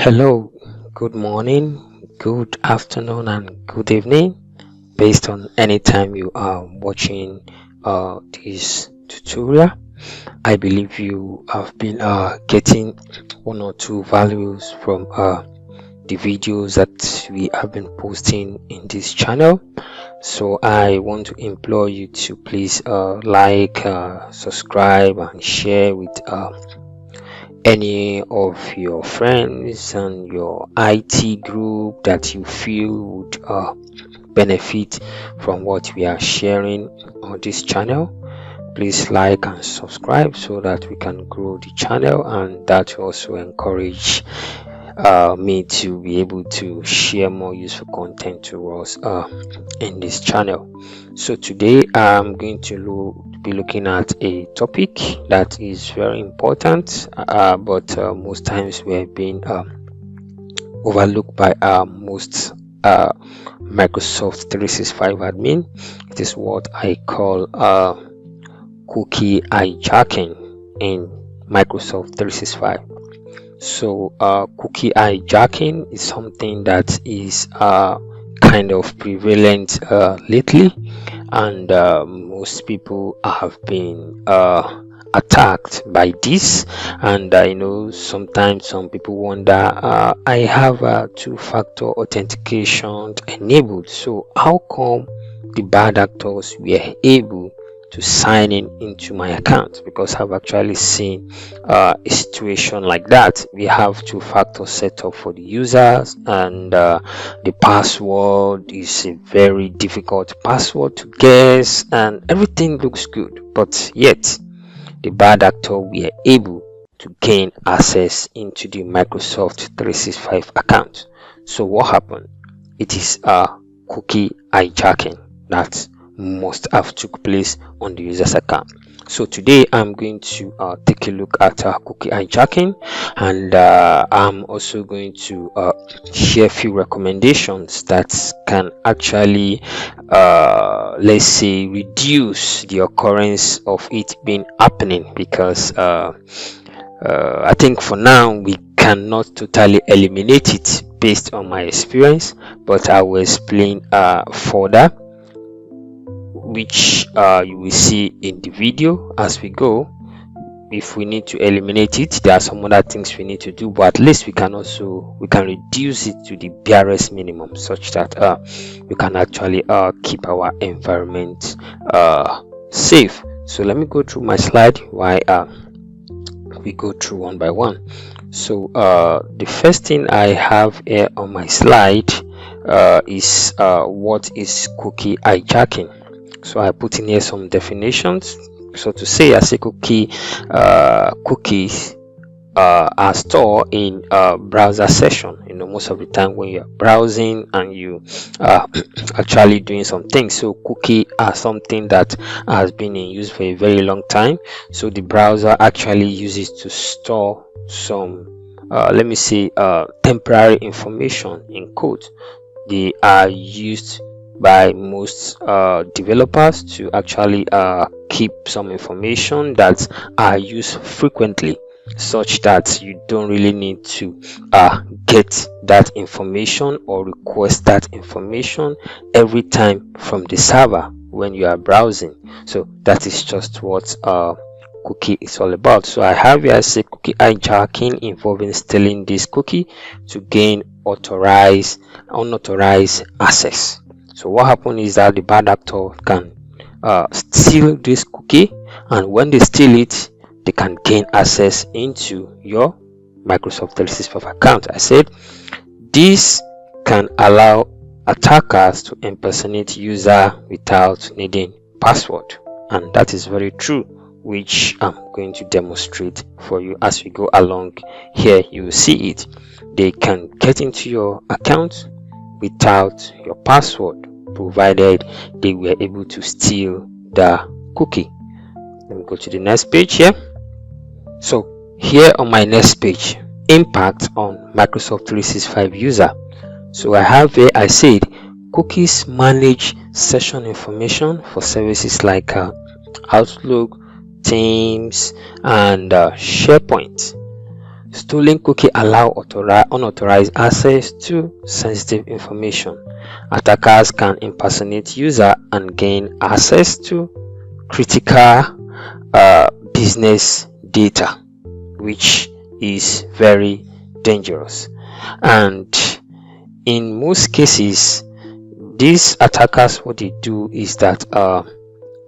Hello, good morning, good afternoon, and good evening, based on any time you are watching this tutorial. I believe you have been getting one or two values from the videos that we have been posting in this channel. So I want to implore you to please like, subscribe, and share with any of your friends and your IT group that you feel would benefit from what we are sharing on this channel. Please like and subscribe so that we can grow the channel, and that will also encourage me to be able to share more useful content to us in this channel. So today I'm going to be looking at a topic that is very important, but most times we have been overlooked by most Microsoft 365 admin. It is what I call cookie hijacking in Microsoft 365. So cookie hijacking is something that is kind of prevalent lately, and most people have been attacked by this. And I know sometimes some people wonder, I have two-factor authentication enabled, so how come the bad actors were able to sign in into my account? Because I've actually seen a situation like that. We have two-factor set up for the users, and the password is a very difficult password to guess, and everything looks good, but yet the bad actor were able to gain access into the Microsoft 365 account. So what happened? It is a cookie hijacking that must have took place on the user's account. So today I'm going to take a look at cookie hijacking, and I'm also going to share a few recommendations that can actually let's say reduce the occurrence of it being happening, because I think for now we cannot totally eliminate it based on my experience, but I will explain further, which you will see in the video as we go. If we need to eliminate it, there are some other things we need to do, but at least we can reduce it to the barest minimum, such that we can actually keep our environment safe. So let me go through my slide while we go through one by one. So the first thing I have here on my slide is what is cookie hijacking. So I put in here some definitions. So to say, I say cookies are stored in a browser session. Most of the time when you're browsing and you are actually doing some things. So cookie are something that has been in use for a very long time. So the browser actually uses to store some let me say temporary information in code. They are used by most developers to actually keep some information that are used frequently, such that you don't really need to get that information or request that information every time from the server when you are browsing. So that is just what cookie is all about. So I have here, say, cookie hijacking involving stealing this cookie to gain unauthorized access. So what happens is that the bad actor can steal this cookie, and when they steal it, they can gain access into your Microsoft 365 account. I said this can allow attackers to impersonate user without needing password, and that is very true, which I'm going to demonstrate for you as we go along. Here you will see it. They can get into your account without your password, provided they were able to steal the cookie. Let me go to the next page here. So here on my next page, impact on Microsoft 365 user. So I have here, I said cookies manage session information for services like Outlook, Teams, and SharePoint. Stolen cookie allow unauthorized access to sensitive information. Attackers can impersonate user and gain access to critical business data, which is very dangerous. And in most cases, these attackers, what they do is that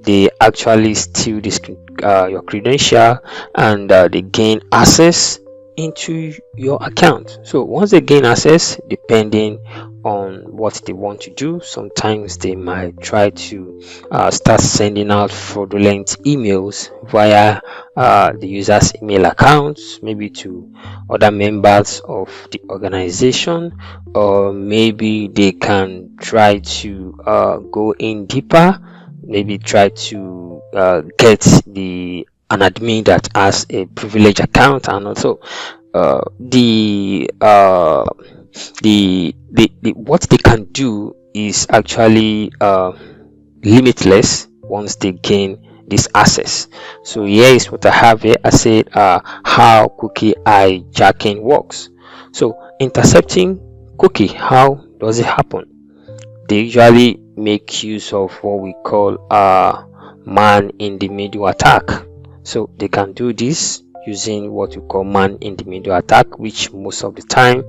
they actually steal this your credential, and they gain access into your account. So once they gain access, depending on what they want to do, sometimes they might try to start sending out fraudulent emails via the user's email accounts, maybe to other members of the organization, or maybe they can try to go in deeper, maybe try to get the an admin that has a privileged account. And also uh, the, uh, the what they can do is actually limitless once they gain this access. So here is what I have here. I said how cookie hijacking works. So intercepting cookie, how does it happen? They usually make use of what we call man in the middle attack. So they can do this using what we call man in the middle attack, which most of the time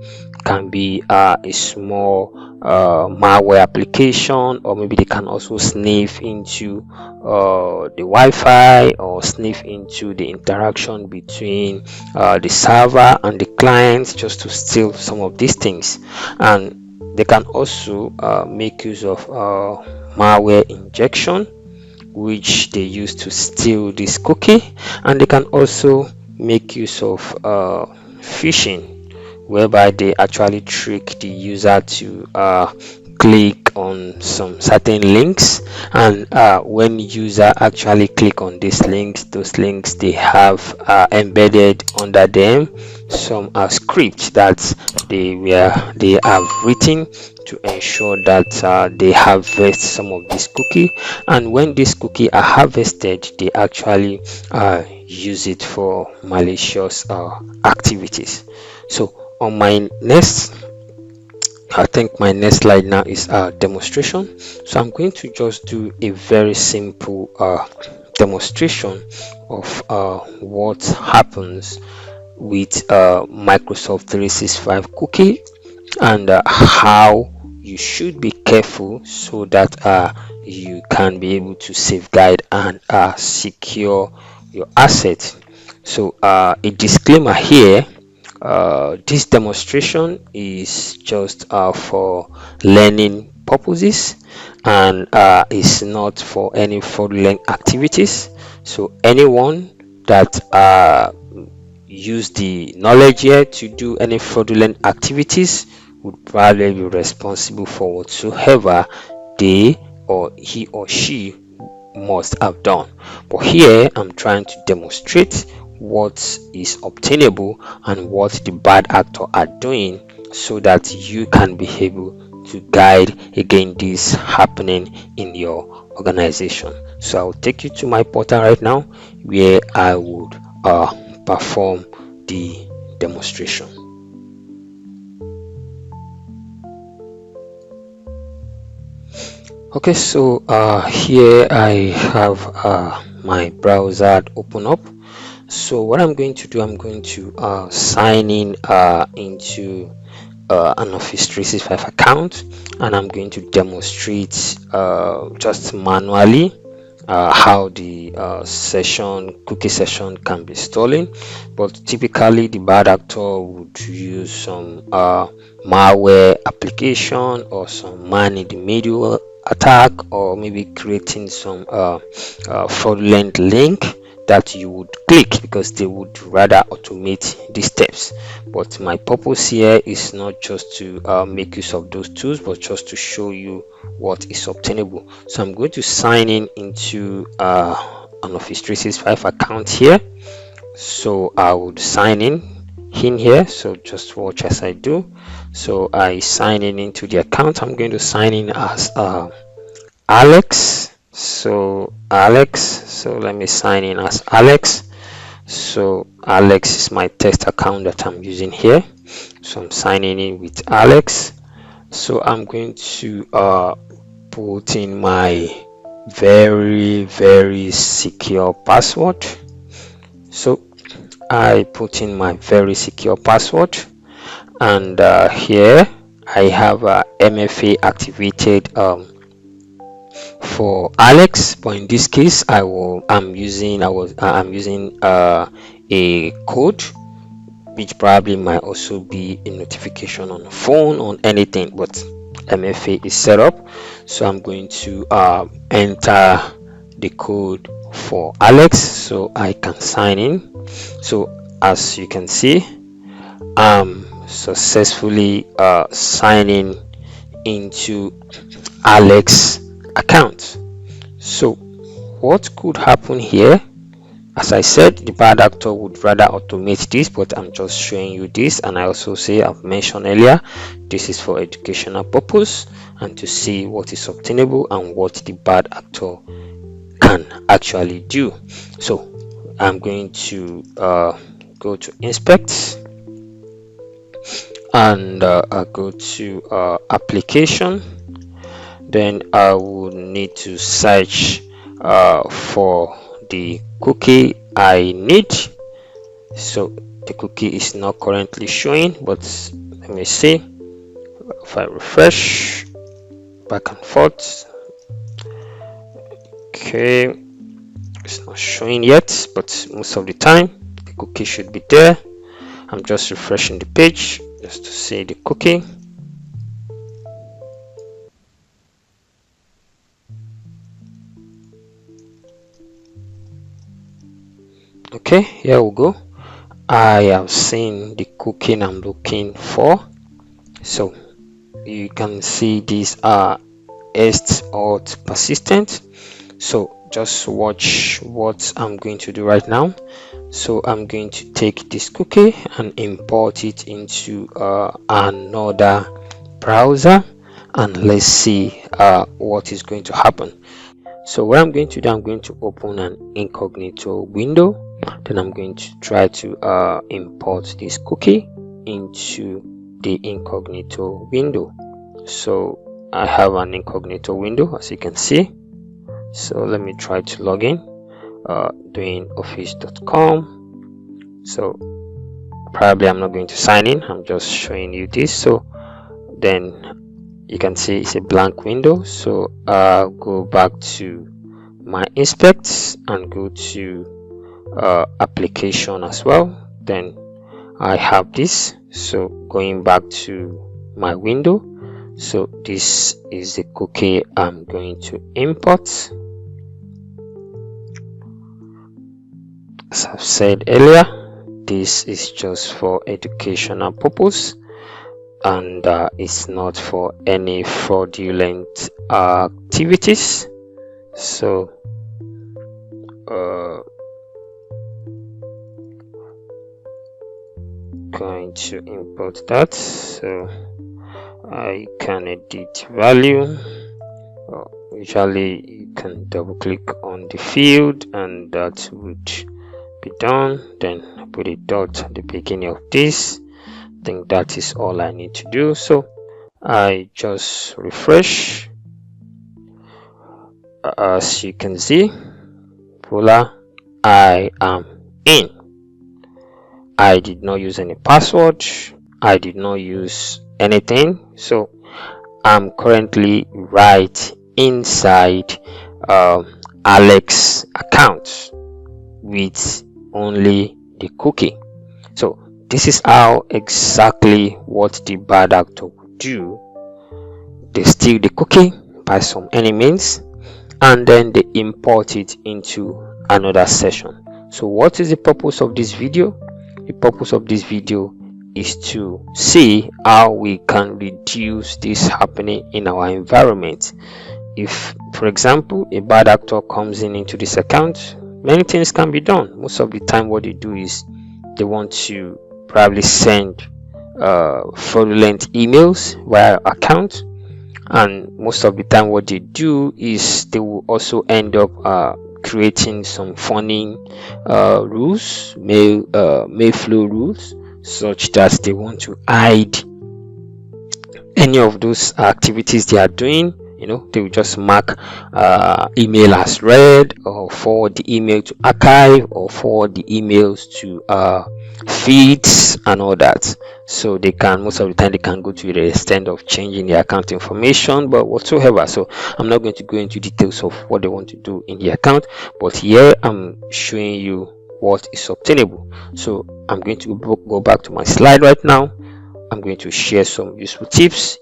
can be a small malware application, or maybe they can also sniff into the Wi-Fi, or sniff into the interaction between the server and the client, just to steal some of these things. And they can also make use of malware injection, which they use to steal this cookie. And they can also make use of phishing, whereby they actually trick the user to click on some certain links. And when user actually click on these links, those links, they have embedded under them some script that they have written to ensure that they harvest some of this cookie. And when this cookie are harvested, they actually use it for malicious activities. So on my next, I think my next slide now is demonstration. So I'm going to just do a very simple demonstration of what happens with Microsoft 365 cookie, and how you should be careful so that you can be able to safeguard and secure your assets. So a disclaimer here, this demonstration is just for learning purposes, and is not for any fraudulent activities. So anyone that use the knowledge here to do any fraudulent activities would probably be responsible for whatsoever they or he or she must have done. But here I'm trying to demonstrate what is obtainable and what the bad actor are doing, so that you can be able to guide against this happening in your organization. So I'll take you to my portal right now, where I would perform the demonstration. Okay, so here I have my browser open up. So what I'm going to do, I'm going to sign in into an Office 365 account, and I'm going to demonstrate just manually how the cookie session can be stolen. But typically the bad actor would use some malware application, or some man in the middle attack, or maybe creating some fraudulent link that you would click, because they would rather automate these steps. But my purpose here is not just to make use of those tools, but just to show you what is obtainable. So I'm going to sign in into an Office 365 account here. So I would sign in here, so just watch as I do. So I sign in into the account. I'm going to sign in as Alex. So Alex, so let me sign in as Alex. So Alex is my test account that I'm using here, so I'm signing in with Alex. So I'm going to put in my very secure password. So I put in my very secure password, and here I have MFA activated for Alex, but in this case I'm using a code, which probably might also be a notification on the phone on anything, but MFA is set up. So I'm going to enter the code for Alex so I can sign in. So as you can see, I'm successfully signing into Alex account. So what could happen here? As I said, the bad actor would rather automate this, but I'm just showing you this. And I also say, I've mentioned earlier, this is for educational purpose and to see what is obtainable and what the bad actor can actually do. So I'm going to go to inspect, and I go to application. Then I would need to search for the cookie I need. So the cookie is not currently showing, but let me see. If I refresh back and forth, okay, it's not showing yet, but most of the time the cookie should be there. I'm just refreshing the page just to see the cookie. Okay, here we go. I have seen the cookie I'm looking for. So you can see these are est alt persistent. So just watch what I'm going to do right now. So I'm going to take this cookie and import it into another browser, and let's see what is going to happen. So what I'm going to do, I'm going to open an incognito window. Then I'm going to try to import this cookie into the incognito window. So I have an incognito window, as you can see. So let me try to log in doing office.com. So probably I'm not going to sign in, I'm just showing you this. So then you can see it's a blank window. So I'll go back to my inspect and go to application as well. Then I have this. So going back to my window, so this is the cookie I'm going to import. As I've said earlier, this is just for educational purpose, and it's not for any fraudulent activities. So going to import that. So I can edit value. Usually you can double click on the field and that would be done. Then put a dot at the beginning of this. I think that is all I need to do. So I just refresh. As you can see, voila, I am in. I did not use any password, I did not use anything, so I'm currently right inside Alex account with only the cookie. So this is how exactly what the bad actor would do. They steal the cookie by any means, and then they import it into another session. So what is the purpose of this video? The purpose of this video is to see how we can reduce this happening in our environment. If, for example, a bad actor comes into this account, many things can be done. Most of the time what they do is they want to probably send fraudulent emails via account, and most of the time what they do is they will also end up creating some funny rules, may flow rules, such that they want to hide any of those activities they are doing. They will just mark email as read, or forward the email to archive, or forward the emails to feeds and all that. So they can, most of the time, they can go to the extent of changing the account information, but whatsoever. So I'm not going to go into details of what they want to do in the account, but here I'm showing you what is obtainable. So I'm going to go back to my slide right now. I'm going to share some useful tips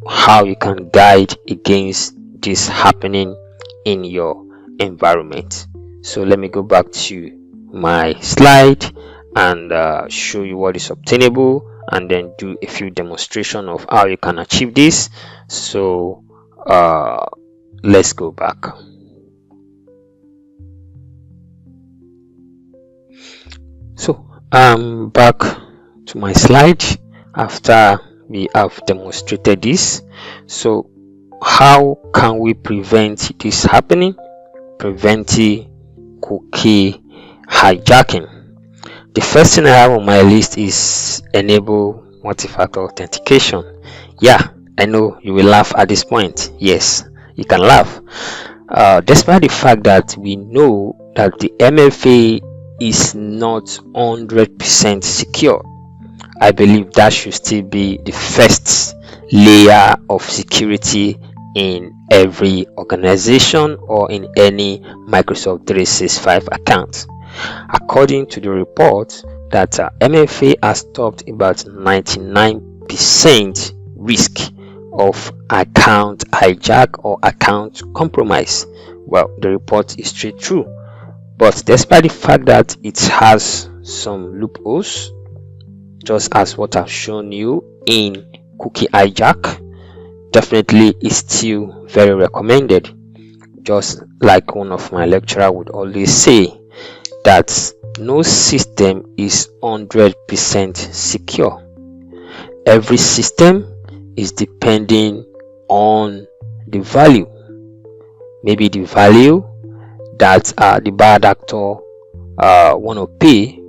how you can guide against this happening in your environment. So let me go back to my slide and show you what is obtainable, and then do a few demonstration of how you can achieve this. So let's go back. So I'm back to my slide after we have demonstrated this. So how can we prevent this happening? Preventing cookie hijacking. The first thing I have on my list is enable multi-factor authentication. Yeah, I know you will laugh at this point. Yes, you can laugh. Despite the fact that we know that the MFA is not 100% secure, I believe that should still be the first layer of security in every organization or in any Microsoft 365 account. According to the report, that MFA has stopped about 99% risk of account hijack or account compromise. Well, the report is straight true, but despite the fact that it has some loopholes, just as what I've shown you in cookie hijack, definitely is still very recommended. Just like one of my lecturer would always say, that no system is 100% secure. Every system is depending on the value, maybe the value that the bad actor want to pay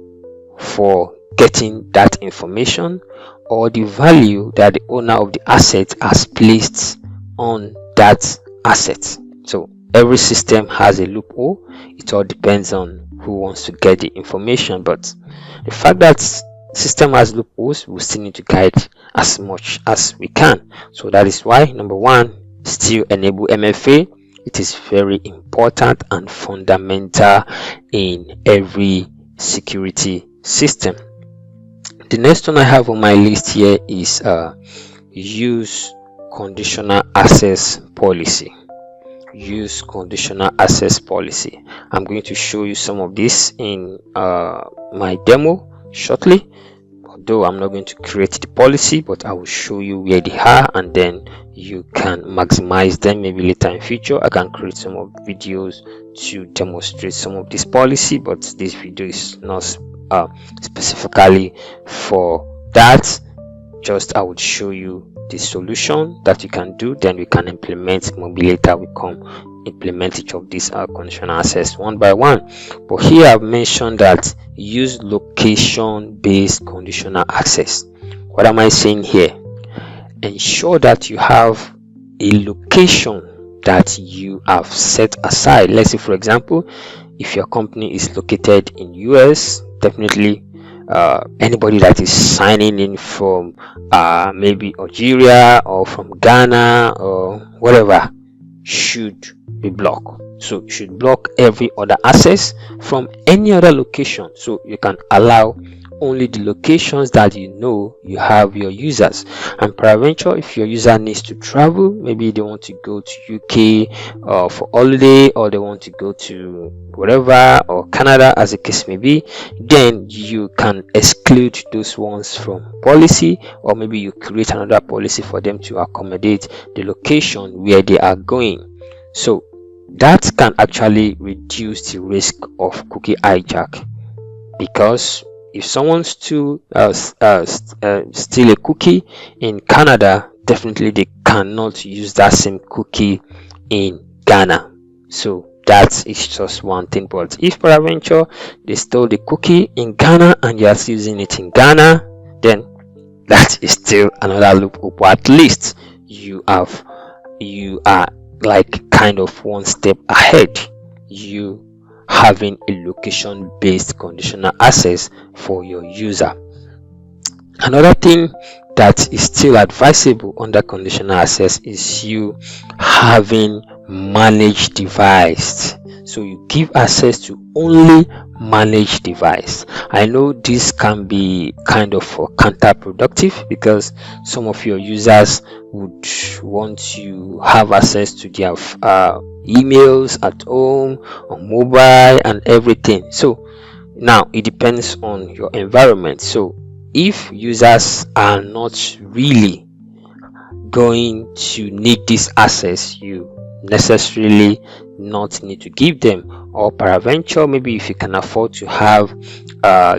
for getting that information, or the value that the owner of the asset has placed on that asset. So every system has a loophole. It all depends on who wants to get the information, but the fact that system has loopholes, we still need to guide as much as we can. So that is why, number one, still enable MFA. It is very important and fundamental in every security system. The next one I have on my list here is use conditional access policy. Use conditional access policy. I'm going to show you some of this in my demo shortly, although I'm not going to create the policy, but I will show you where they are, and then you can maximize them. Maybe later in future I can create some of videos to demonstrate some of this policy, but this video is not specifically for that. Just I would show you the solution that you can do, then we can implement. Maybe later we come implement each of these conditional access one by one. But here I've mentioned that use location based conditional access. What am I saying here? Ensure that you have a location that you have set aside. Let's say, for example, if your company is located in US, definitely anybody that is signing in from maybe Algeria or from Ghana or whatever should be blocked. So you should block every other access from any other location, so you can allow only the locations that you know you have your users. And peradventure, if your user needs to travel, maybe they want to go to UK for holiday, or they want to go to wherever, or Canada as the case may be, then you can exclude those ones from policy, or maybe you create another policy for them to accommodate the location where they are going. So that can actually reduce the risk of cookie hijack, because if someone's steal a cookie in Canada, definitely they cannot use that same cookie in Ghana. So that is just one thing. But if peradventure they stole the cookie in Ghana and you are still using it in Ghana, then that is still another loophole. But at least you are like kind of one step ahead, you having a location based conditional access for your user. Another thing that is still advisable under conditional access is you having managed device. So you give access to only managed device. I know this can be kind of counterproductive because some of your users would want to have access to their emails at home, on mobile, and everything. So now it depends on your environment. So if users are not really going to need this access, you necessarily not need to give them. Or peradventure, maybe if you can afford to have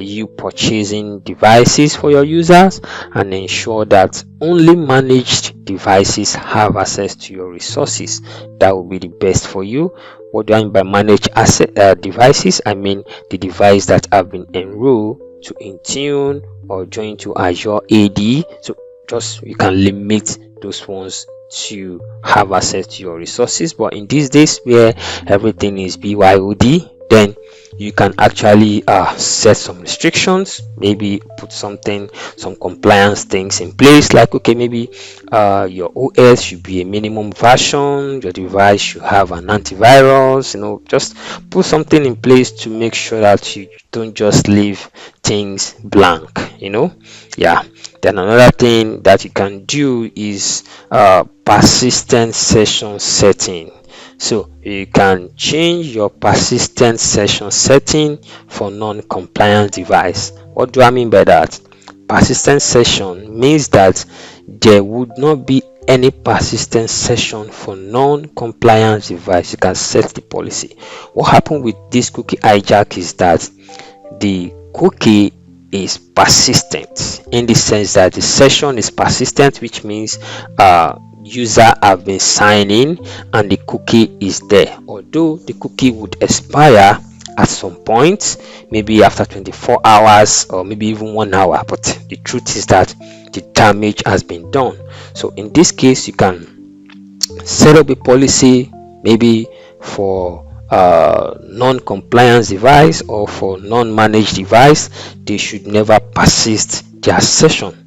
you purchasing devices for your users and ensure that only managed devices have access to your resources, that will be the best for you. What do I mean by managed asset devices? I mean the device that have been enrolled to Intune or join to Azure AD. So just you can limit those ones to have access to your resources. But in these days where everything is BYOD, then you can actually set some restrictions, maybe put some compliance things in place, like okay, maybe your OS should be a minimum version, your device should have an antivirus, just put something in place to make sure that you don't just leave things blank. Yeah. Then another thing that you can do is persistent session setting. So you can change your persistent session setting for non-compliant device. What do I mean by that? Persistent session means that there would not be any persistent session for non-compliant device. You can set the policy. What happened with this cookie hijack is that the cookie is persistent in the sense that the session is persistent, which means user have been signing and the cookie is there, although the cookie would expire at some point, maybe after 24 hours or maybe even 1 hour, but the truth is that the damage has been done. So in this case, you can set up a policy maybe for non-compliance device or for non-managed device. They should never persist their session.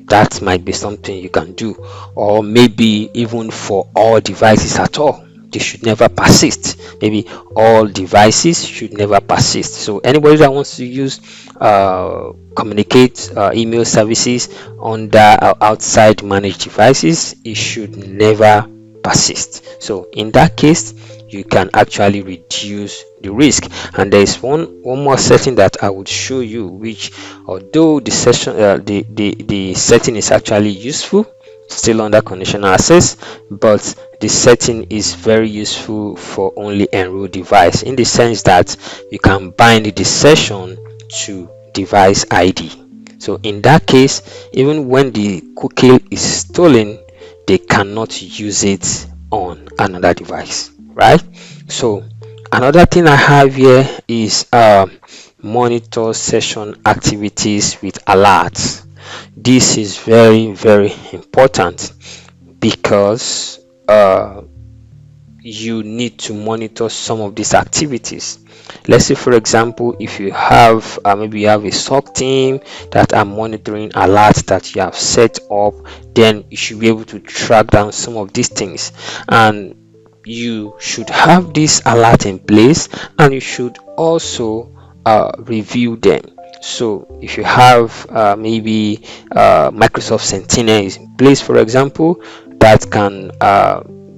That might be something you can do. Or maybe even for all devices at all, they should never persist. Maybe all devices should never persist. So anybody that wants to use communicate email services under outside managed devices, it should never persist. So in that case, you can actually reduce the risk. And there is one more setting that I would show you, which although the setting is actually useful, still under conditional access, but the setting is very useful for only enrolled device, in the sense that you can bind the session to device ID. So in that case, even when the cookie is stolen, they cannot use it on another device, right? So another thing I have here is monitor session activities with alerts. This is very, very important because you need to monitor some of these activities. Let's say, for example, if you have maybe you have a SOC team that are monitoring alerts that you have set up, then you should be able to track down some of these things, and you should have this alert in place, and you should also review them. So if you have maybe Microsoft Sentinel is in place, for example, that can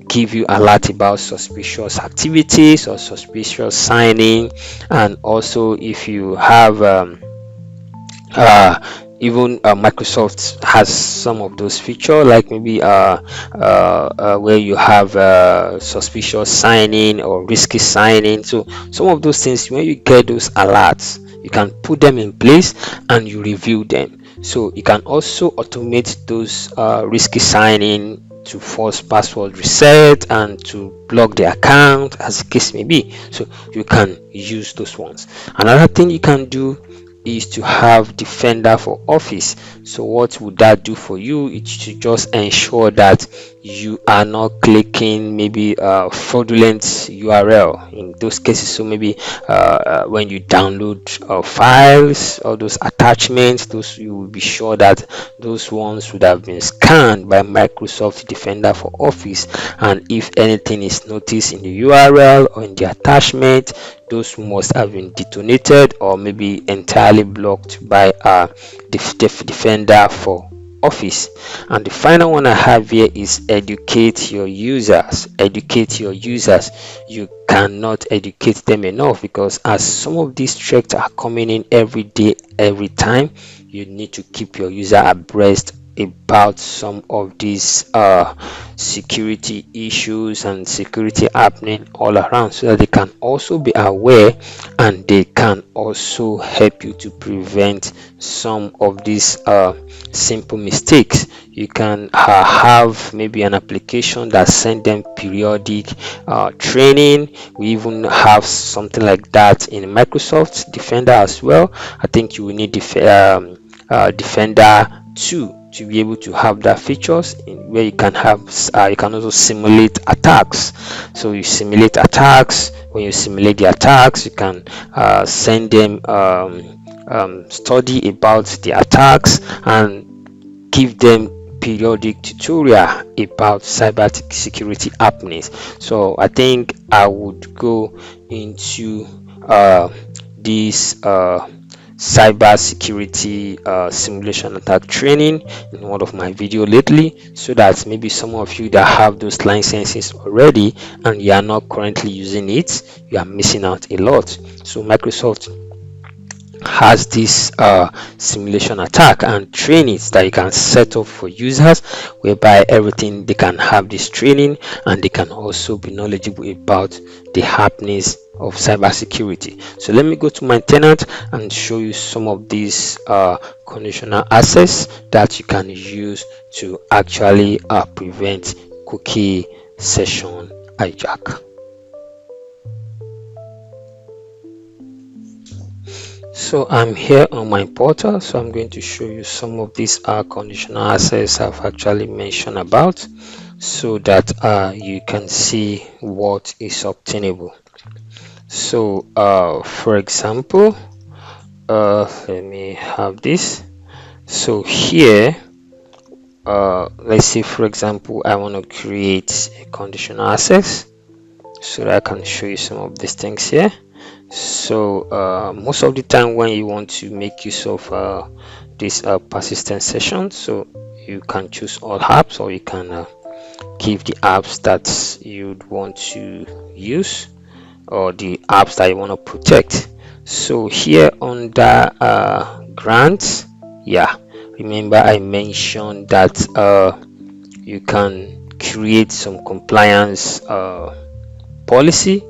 give you alert about suspicious activities or suspicious signing. And also if you have even Microsoft has some of those features, like maybe where you have suspicious signing or risky signing. So some of those things, when you get those alerts, you can put them in place and you review them. So you can also automate those risky signing to force password reset and to block the account, as the case may be. So you can use those ones. Another thing you can do is to have Defender for Office. So what would that do for you? It's to just ensure that you are not clicking maybe fraudulent URL in those cases. So maybe when you download files or those attachments, those you will be sure that those ones would have been scanned by Microsoft Defender for Office, and if anything is noticed in the URL or in the attachment, those must have been detonated or maybe entirely blocked by Defender for Office. And the final one I have here is educate your users. Educate your users. You cannot educate them enough, because as some of these threats are coming in every day, every time, you need to keep your user abreast about some of these security issues and security happening all around, so that they can also be aware and they can also help you to prevent some of these simple mistakes. You can have maybe an application that send them periodic training. We even have something like that in Microsoft Defender as well. I think you will need Defender 2 to be able to have that features where you can have you can also simulate attacks. So you simulate attacks. When you simulate the attacks, you can send them study about the attacks and give them periodic tutorial about cyber security happenings. So I think I would go into this cyber security simulation attack training in one of my video lately, so that maybe some of you that have those licenses already and you are not currently using it, you are missing out a lot. So Microsoft has this simulation attack and trainings that you can set up for users, whereby everything they can have this training and they can also be knowledgeable about the happenings of cybersecurity. So let me go to my tenant and show you some of these conditional access that you can use to actually prevent cookie session hijack. So I'm here on my portal, so I'm going to show you some of these conditional access I've actually mentioned about, so that you can see what is obtainable. So for example, let me have this. So here, let's say for example I want to create a conditional access, so that I can show you some of these things here. So most of the time when you want to make use of this persistent session, so you can choose all apps, or you can give the apps that you'd want to use, or the apps that you want to protect. So here under grants, yeah, remember I mentioned that you can create some compliance policy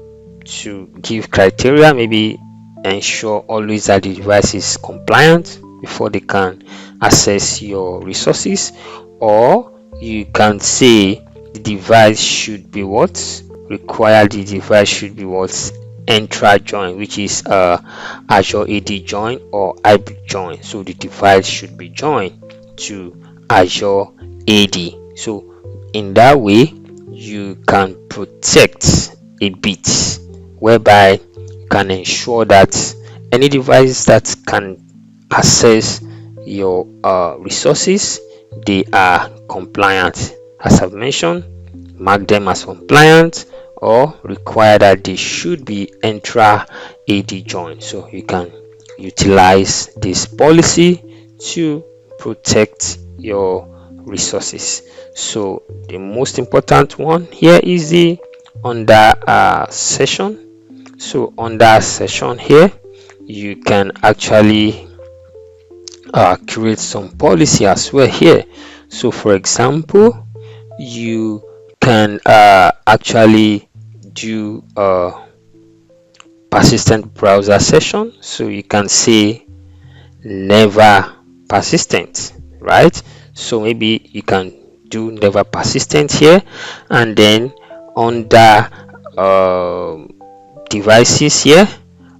to give criteria, maybe ensure always that the device is compliant before they can access your resources. Or you can say the device should be what require the device should be what Entra join, which is Azure AD join or hybrid join. So the device should be joined to Azure AD. So in that way you can protect a bit, whereby you can ensure that any device that can access your resources, they are compliant. As I've mentioned, mark them as compliant or require that they should be Entra AD join. So you can utilize this policy to protect your resources. So the most important one here is the under session. So under session here you can actually create some policy as well here. So for example, you can actually do persistent browser session. So you can say never persistent, right? So maybe you can do never persistent here, and then under devices here,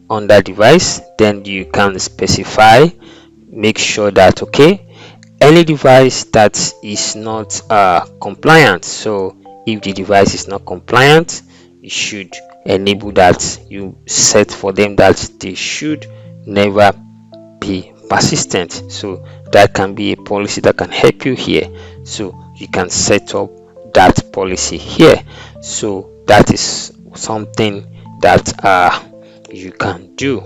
under device, then you can specify, make sure that okay, any device that is not compliant. So if the device is not compliant, you should enable that. You set for them that they should never be persistent. So that can be a policy that can help you here. So you can set up that policy here. So that is something that you can do.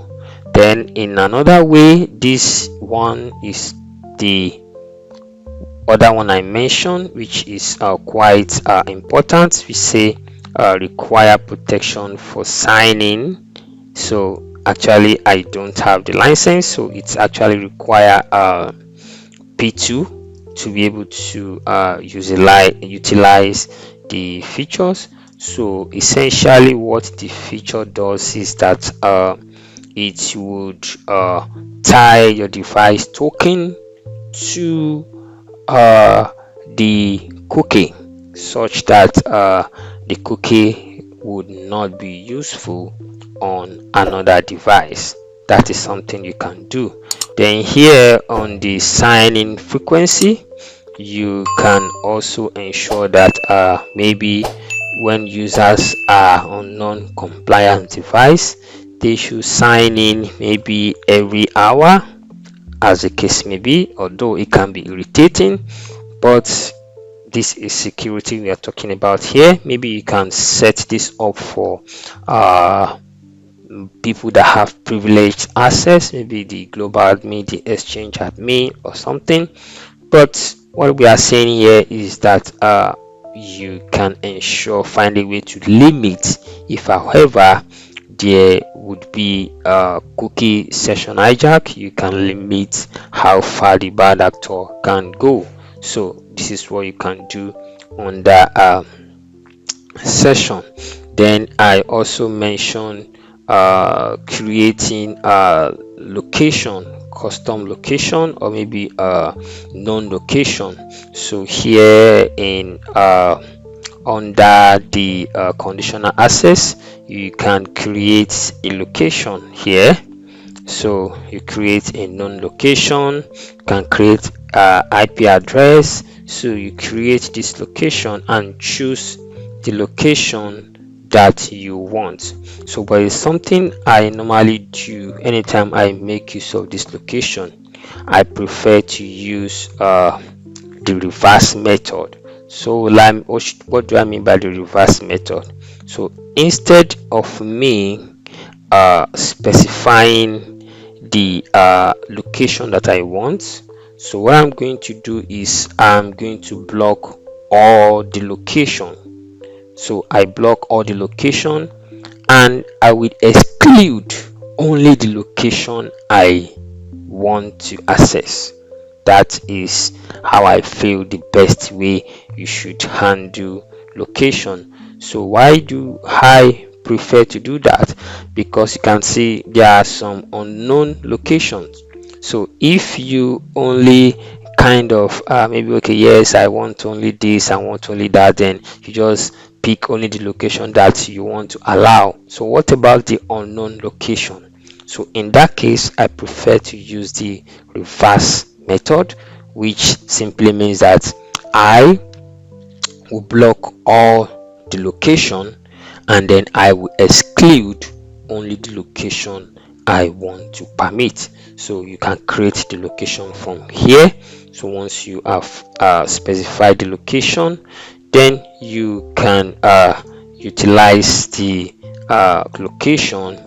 Then in another way, this one is the other one I mentioned, which is quite important. We say require protection for signing. So actually I don't have the license, so it's actually require P2 to be able to utilize the features. So essentially what the feature does is that it would tie your device token to the cookie, such that the cookie would not be useful on another device. That is something you can do. Then here on the sign-in frequency, you can also ensure that maybe when users are on non-compliant device, they should sign in maybe every hour, as the case may be, although it can be irritating, but this is security we are talking about here. Maybe you can set this up for people that have privileged access, maybe the global admin, the exchange admin or something. But what we are saying here is that you can find a way to limit if however there would be a cookie session hijack. You can limit how far the bad actor can go. So this is what you can do on that session. Then I also mentioned creating a location, custom location, or maybe a known location. So here in under the conditional access, you can create a location here. So you create a known location, can create IP address. So you create this location and choose the location that you want. So but it's something I normally do anytime I make use of this location. I prefer to use the reverse method. So what do I mean by the reverse method? So instead of me specifying the location that I want, so what I'm going to do is I'm going to block all the location. So I block all the location and I will exclude only the location I want to access. That is how I feel the best way you should handle location. So why do I prefer to do that? Because you can see there are some unknown locations. So if you only kind of maybe okay, yes, I want only this, I want only that, then you just pick only the location that you want to allow. So what about the unknown location? So in that case, I prefer to use the reverse method, which simply means that I will block all the location and then I will exclude only the location I want to permit. So you can create the location from here. So once you have specified the location, then you can utilize the location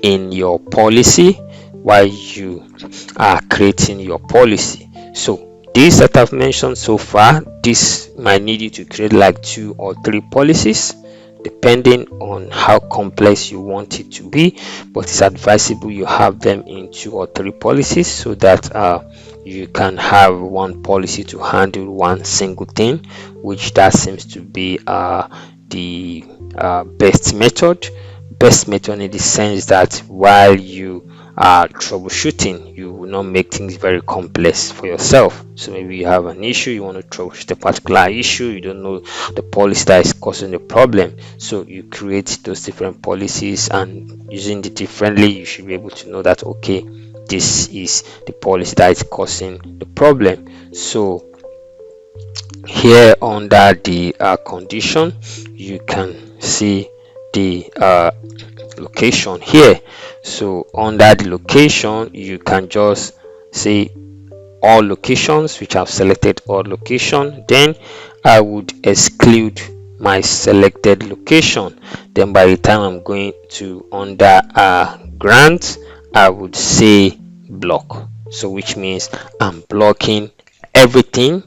in your policy while you are creating your policy. So this that I've mentioned so far, this might need you to create like 2 or 3 policies depending on how complex you want it to be, but it's advisable you have them in 2 or 3 policies so that you can have one policy to handle one single thing, which that seems to be the best method. best method in the sense that while you are troubleshooting, you will not make things very complex for yourself. So maybe you have an issue, you want to troubleshoot a particular issue, you don't know the policy that is causing the problem, so you create those different policies, and using it differently, you should be able to know that okay, this is the policy that is causing the problem. So here under the condition, you can see the location here. So under the location, you can just say all locations, which I've selected all location. Then I would exclude my selected location. Then by the time I'm going to under grant, I would say block, so which means I'm blocking everything,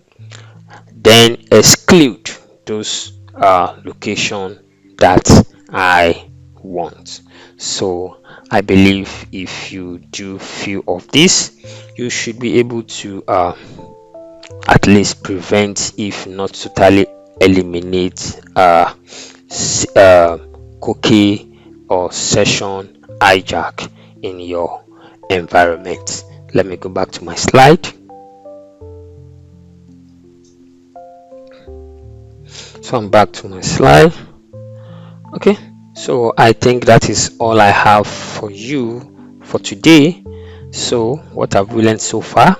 then exclude those location that I want. So I believe if you do few of this, you should be able to at least prevent, if not totally eliminate, cookie or session hijack in your environment. Let me go back to my slide. So I'm back to my slide. Okay, so I think that is all I have for you for today. So what have we learned so far?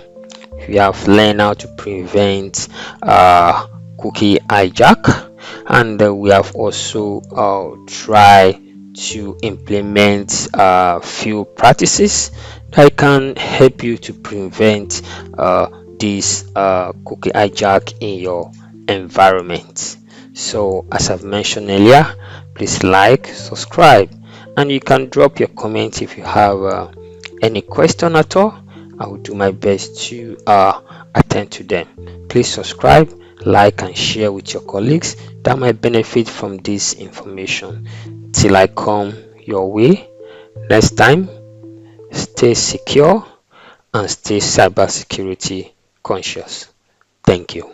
We have learned how to prevent cookie hijack, and we have also tried to implement few practices that can help you to prevent this cookie hijack in your environment. So as I've mentioned earlier, please like, subscribe, and you can drop your comments if you have any question at all. I will do my best to attend to them. Please subscribe, like, and share with your colleagues that might benefit from this information. Till I come your way next time, stay secure and stay cybersecurity conscious. Thank you.